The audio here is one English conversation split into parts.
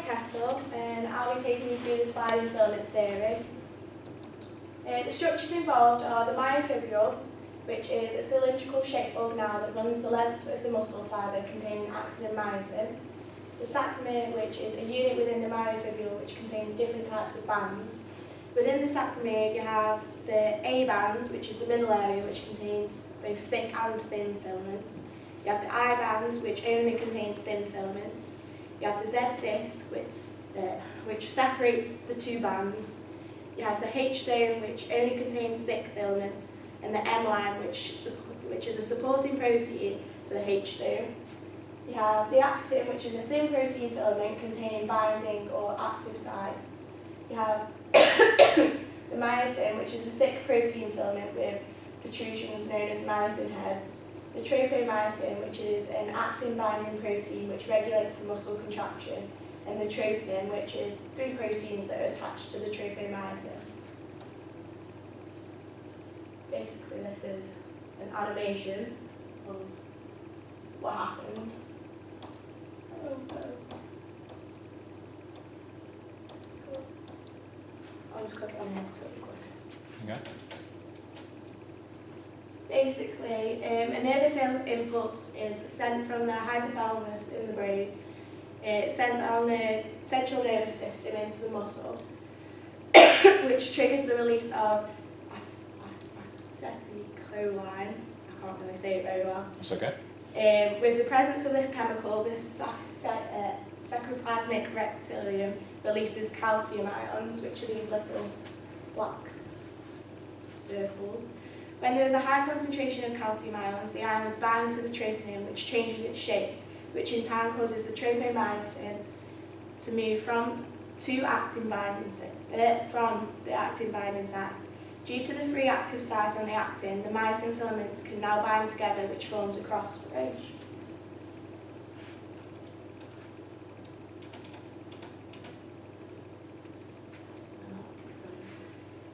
Kettle, and I'll be taking you through the sliding filament theory. The structures involved are the myofibril, which is a cylindrical shaped organelle that runs the length of the muscle fibre containing actin and myosin. The sarcomere, which is a unit within the myofibril which contains different types of bands. Within the sarcomere you have the A band, which is the middle area, which contains both thick and thin filaments. You have the I band, which only contains thin filaments. You have the Z disc, which separates the two bands. You have the H zone, which only contains thick filaments, and the M line, which is a supporting protein for the H zone. You have the actin, which is a thin protein filament containing binding or active sites. You have the myosin, which is a thick protein filament with protrusions known as myosin heads. The tropomyosin, which is an actin binding protein which regulates the muscle contraction. And the troponin, which is three proteins that are attached to the tropomyosin. Basically, this is an animation of what happens. I'll just click it on here so it'll be quick. Okay. Basically, a nervous impulse is sent from the hypothalamus in the brain. It's sent down the central nervous system into the muscle, which triggers the release of acetylcholine. I can't really say it very well. That's okay. With the presence of this chemical, this sacroplasmic reptilium releases calcium ions, which are these little black circles. When there is a high concentration of calcium ions, the ions bind to the troponin, which changes its shape, which in time causes the tropomyosin to move from the actin binding site. Due to the free active site on the actin, the myosin filaments can now bind together, which forms a cross bridge.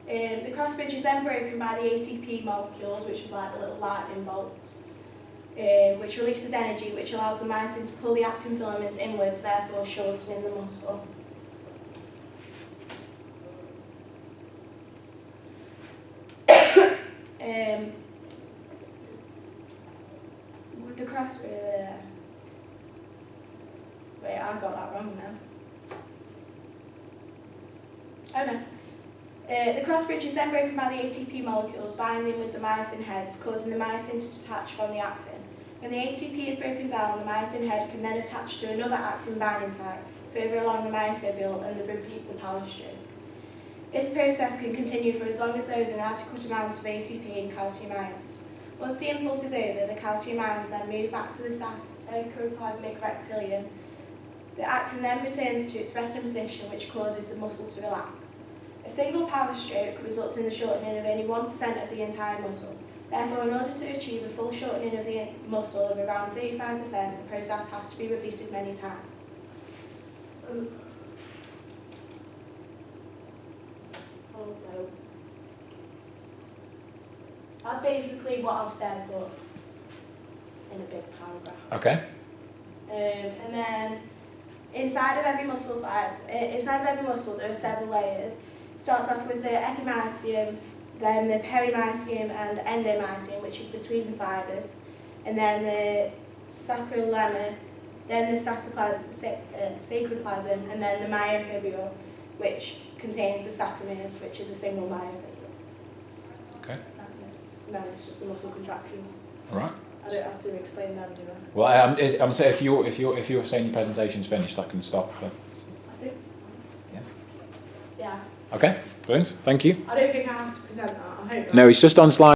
The cross bridge is then broken by the ATP molecules, which is like the little lightning bolts, which releases energy, which allows the myosin to pull the actin filaments inwards, therefore shortening the muscle. With the cross bridge, wait, I got that wrong now. Oh no. The cross bridge is then broken by the ATP molecules binding with the myosin heads, causing the myosin to detach from the actin. When the ATP is broken down, the myosin head can then attach to another actin binding site further along the myofibril and repeat the power string. This process can continue for as long as there is an adequate amount of ATP and calcium ions. Once the impulse is over, the calcium ions then move back to the sacroplasmic reptilium. The actin then returns to its resting position, which causes the muscle to relax. A single power stroke results in the shortening of only 1% of the entire muscle. Therefore, in order to achieve a full shortening of the muscle of around 35%, the process has to be repeated many times. Oh no. That's basically what I've said, but in a big paragraph. Okay. And then inside of every muscle there are several layers. It starts off with the epimysium, then the perimysium and endomysium, which is between the fibres, and then the sacrolemma, then the sacroplasm, and then the myofibril, which contains the sarcomeres, which is a single myofibril. Okay. That's it. And then it's just the muscle contractions. All right. I don't have to explain them, do I? Well, I'm saying if you're saying your presentation's finished, I can stop. I think so. Yeah. Yeah. Okay. Brilliant. Thank you. I don't think I have to present that. I hope not. No, it's just on slide.